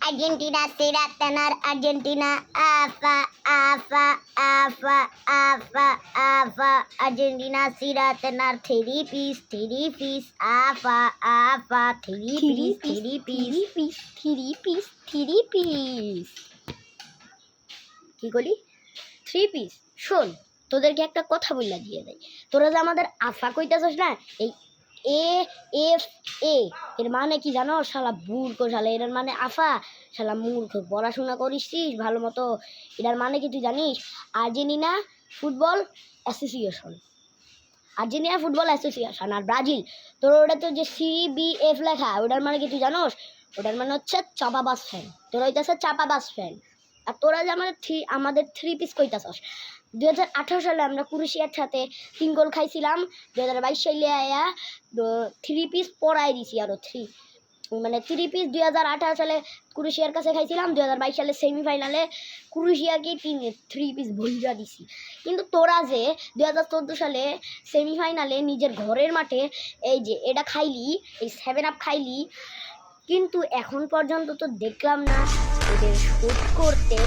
Argentina será tener Argentina AFA AFA AFA AFA AFA Argentina será tener three piece AFA AFA three piece কি বলি three piece শোন তোদেরকে একটা কথা বললা দিয়ে দেয় তোরা যে আমাদের আফা কইতাছস না এই এ এফ এ এর মানে কি জানো শালা মূর্খ শালা এর মানে আফা শালা মূর্খ পড়াশোনা করিসছিস ভালো মতো এটার মানে কি তুই জানিস আর্জেন্টিনা ফুটবল অ্যাসোসিয়েশন আর ব্রাজিল তোর ওটা তো যে CBF লেখা ওটার মানে কি তুই জানোস ওটার মানে হচ্ছে চাপাবাজ ফ্যান তোর হইতেছে চাপাবাজ ফ্যান আর তোরা যে আমাদের থ্রি পিস কইতাছস 2018 সালে আমরা ক্রোয়েশিয়ার সাথে 3 গোল খাইছিলাম 2022 সালে আয়া থ্রি পিস পড়াই দিছি আরো থ্রি পিস 2018 সালে ক্রোয়েশিয়ার কাছে খাইছিলাম 2022 সালে সেমিফাইনালে ক্রোয়েশিয়াকে থ্রি পিস ভুলিয়া দিছি কিন্তু তোরা যে 2014 সালে সেমিফাইনালে নিজের ঘরের মাঠে এই যে এটা খাইলি এই 7 আপ খাইলি কিন্তু এখন পর্যন্ত তো দেখলাম না ওদের শোধ করতে